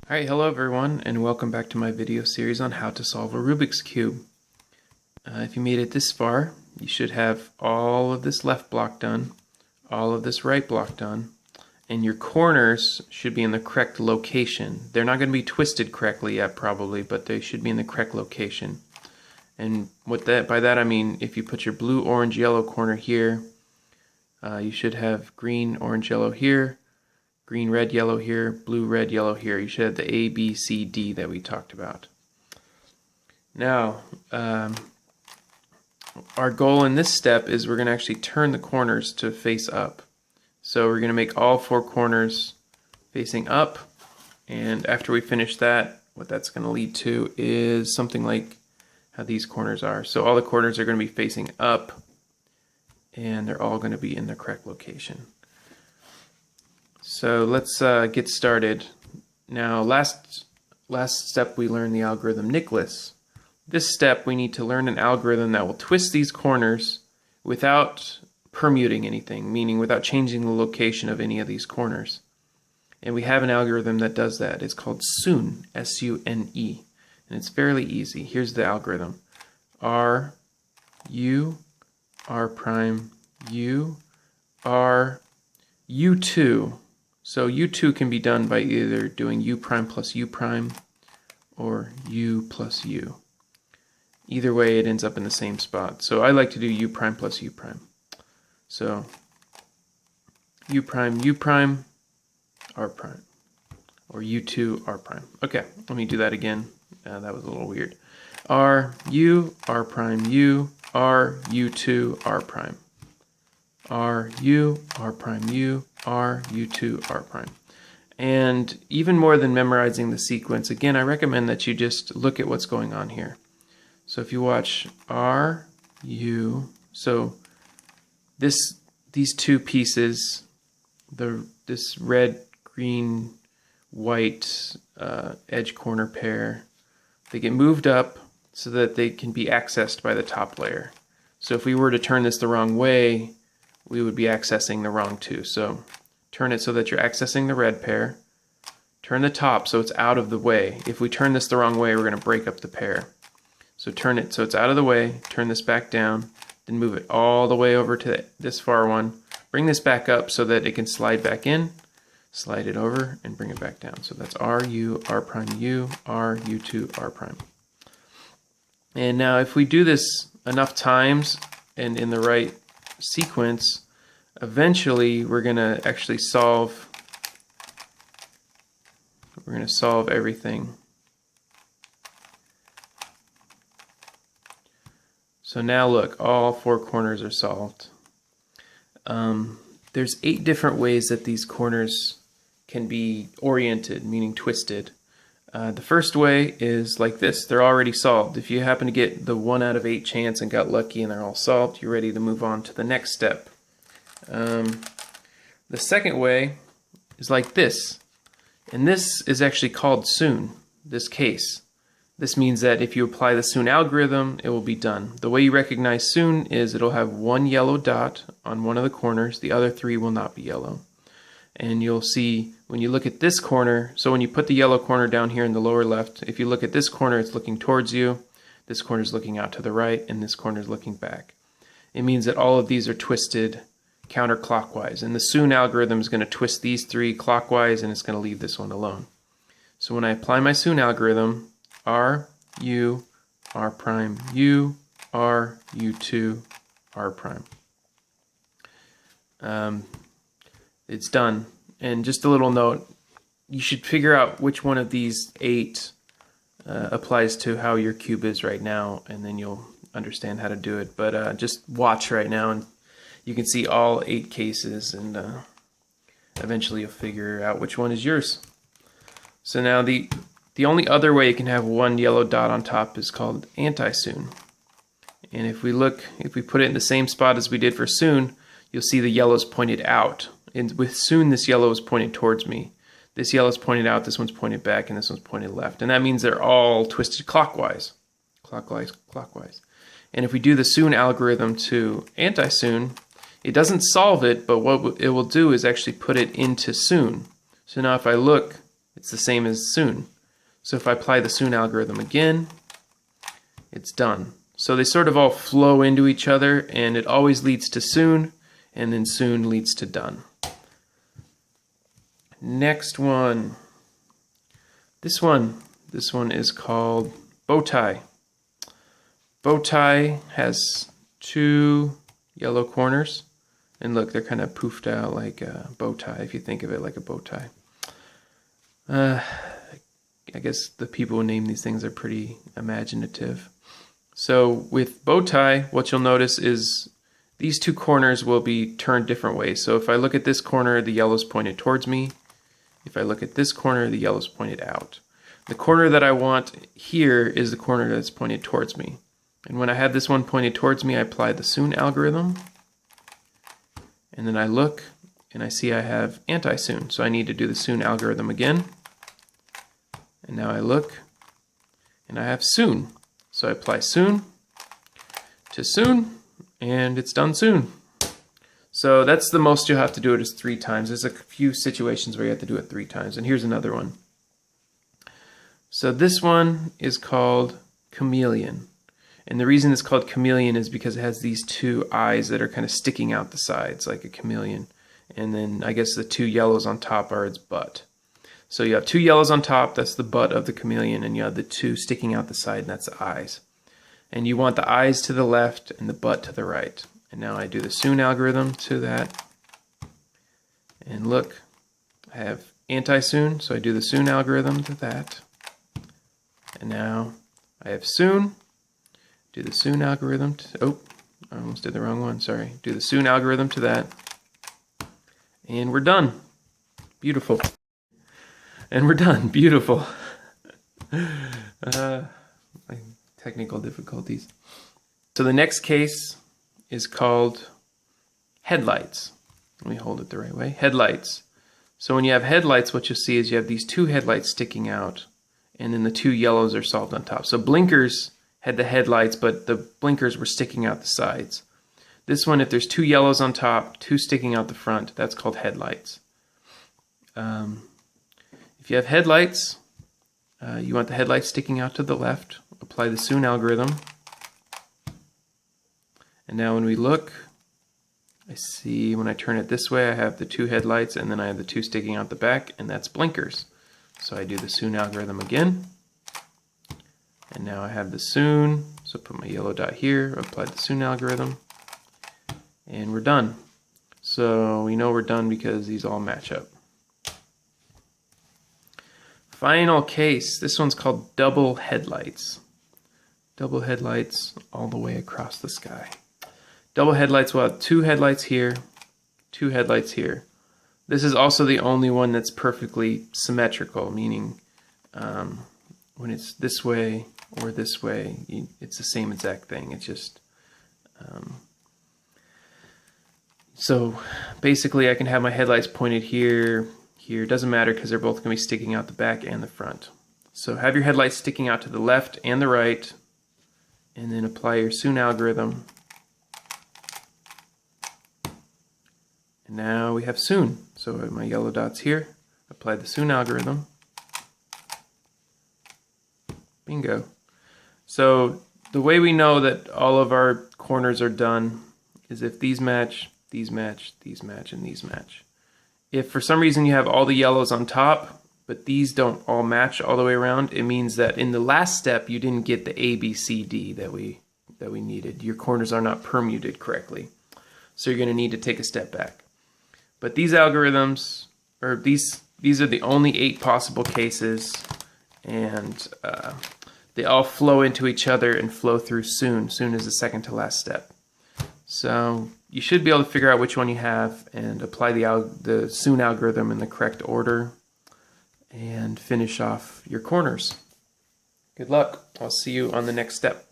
Alright, hello everyone, and welcome back to my video series on how to solve a Rubik's Cube. If you made it this far, you should have all of this left block done, all of this right block done, and your corners should be in the correct location. They're not going to be twisted correctly yet probably, but they should be in the correct location. And by that I mean if you put your blue, orange, yellow corner here, you should have green, orange, yellow here, green, red, yellow here, blue, red, yellow here. You should have the A, B, C, D that we talked about. Now, our goal in this step is we're going to actually turn the corners to face up. So we're going to make all four corners facing up, and after we finish that, what that's going to lead to is something like how these corners are. So all the corners are going to be facing up, and they're all going to be in the correct location. So let's get started. Now, last step we learned the algorithm Nicholas. This step we need to learn an algorithm that will twist these corners without permuting anything, meaning without changing the location of any of these corners. And we have an algorithm that does that. It's called Sune, S-U-N-E, and it's fairly easy. Here's the algorithm: R, U, R prime, U, R, U2. So U2 can be done by either doing U prime plus U prime or U plus U. Either way, it ends up in the same spot. So I like to do U prime plus U prime. So U prime, R prime, or U2, R prime. Okay, let me do that again. That was a little weird. R, U, R prime, U, R, U2, R prime. R, U, R prime, U, R, U2, R prime. And even more than memorizing the sequence, again, I recommend that you just look at what's going on here. So if you watch R, U, so these two pieces, this red, green, white edge corner pair, they get moved up so that they can be accessed by the top layer. So if we were to turn this the wrong way, we would be accessing the wrong two. So turn it so that you're accessing the red pair. Turn the top so it's out of the way. If we turn this the wrong way, we're going to break up the pair. So turn it so it's out of the way, turn this back down, then move it all the way over to this far one. Bring this back up so that it can slide back in, slide it over, and bring it back down. So that's R, U, R prime, U, R, U2, R prime. And now if we do this enough times and in the right sequence, eventually we're going to actually solve everything. So now look, all four corners are solved. There's 8 different ways that these corners can be oriented, meaning twisted. The first way is like this. They're already solved. If you happen to get the 1 out of 8 chance and got lucky and they're all solved, you're ready to move on to the next step. The second way is like this. And this is actually called Sune, this case. This means that if you apply the Sune algorithm, it will be done. The way you recognize Sune is it'll have 1 yellow dot on one of the corners. The other 3 will not be yellow. And you'll see when you look at this corner, so when you put the yellow corner down here in the lower left, if you look at this corner, it's looking towards you, this corner is looking out to the right, and this corner is looking back. It means that all of these are twisted counterclockwise, and the Sune algorithm is going to twist these 3 clockwise, and it's going to leave this one alone. So when I apply my Sune algorithm, R, U, R prime, U, R, U2, R prime. It's done. And just a little note, you should figure out which one of these 8 applies to how your cube is right now, and then you'll understand how to do it. But just watch right now and you can see all 8 cases, and eventually you'll figure out which one is yours. So now the only other way you can have 1 yellow dot on top is called anti-Sune. And if we put it in the same spot as we did for Sune, you'll see the yellow's pointed out. And with Sune, this yellow is pointed towards me. This yellow is pointed out, this one's pointed back, and this one's pointed left. And that means they're all twisted clockwise. Clockwise, clockwise. And if we do the Sune algorithm to anti-Sune, it doesn't solve it, but what it will do is actually put it into Sune. So now if I look, It's the same as Sune. So if I apply the Sune algorithm again, it's done. So they sort of all flow into each other, and it always leads to Sune, and then Sune leads to done. Next one. This one is called Bowtie. Bowtie has two yellow corners, and look, they're kind of poofed out like a bow tie, if you think of it like a bow tie. I guess the people who name these things are pretty imaginative. So with Bowtie, what you'll notice is these two corners will be turned different ways. So if I look at this corner, the yellow's pointed towards me. If I look at this corner, the yellow's pointed out. The corner that I want here is the corner that's pointed towards me. And when I have this one pointed towards me, I apply the Sune algorithm. And then I look, and I see I have anti-Sune. So I need to do the Sune algorithm again. And now I look, and I have Sune. So I apply Sune to Sune, and it's done Sune. So that's the most you'll have to do it is 3 times. There's a few situations where you have to do it 3 times. And here's another one. So this one is called Chameleon. And the reason it's called Chameleon is because it has these 2 eyes that are kind of sticking out the sides like a chameleon. And then I guess the 2 yellows on top are its butt. So you have 2 yellows on top, that's the butt of the chameleon, and you have the 2 sticking out the side, and that's the eyes. And you want the eyes to the left and the butt to the right. And now I do the Sune algorithm to that. And look, I have anti-Sune, so I do the Sune algorithm to that. And now I have Sune, do the Sune algorithm to, oh, I almost did the wrong one, sorry. Do the Sune algorithm to that. And we're done. Beautiful. And we're done. Beautiful. Technical difficulties. So the next case is called headlights. Let me hold it the right way. Headlights. So when you have headlights, what you'll see is you have these 2 headlights sticking out, and then the 2 yellows are solved on top. So blinkers had the headlights, but the blinkers were sticking out the sides. This one, if there's 2 yellows on top, 2 sticking out the front, that's called headlights. If you have headlights, you want the headlights sticking out to the left. Apply the Sune algorithm. And now when we look, I see when I turn it this way, I have the 2 headlights, and then I have the 2 sticking out the back, and that's blinkers. So I do the Sune algorithm again. And now I have the Sune, so put my yellow dot here, apply the Sune algorithm, and we're done. So we know we're done because these all match up. Final case, this one's called double headlights. Double headlights all the way across the sky. Double headlights will have 2 headlights here, 2 headlights here. This is also the only one that's perfectly symmetrical, meaning when it's this way or this way, it's the same exact thing. It's just, so basically I can have my headlights pointed here, here. Doesn't matter because they're both going to be sticking out the back and the front. So have your headlights sticking out to the left and the right, and then apply your Sune algorithm. And now we have Sune. So I have my yellow dots here, apply the Sune algorithm. Bingo. So the way we know that all of our corners are done is if these match, these match, these match, and these match. If for some reason you have all the yellows on top, but these don't all match all the way around, it means that in the last step you didn't get the A, B, C, D that we needed. Your corners are not permuted correctly. So you're going to need to take a step back. But these algorithms, or these are the only 8 possible cases, and they all flow into each other and flow through Sune. Sune is the second to last step. So you should be able to figure out which one you have and apply the Sune algorithm in the correct order and finish off your corners. Good luck. I'll see you on the next step.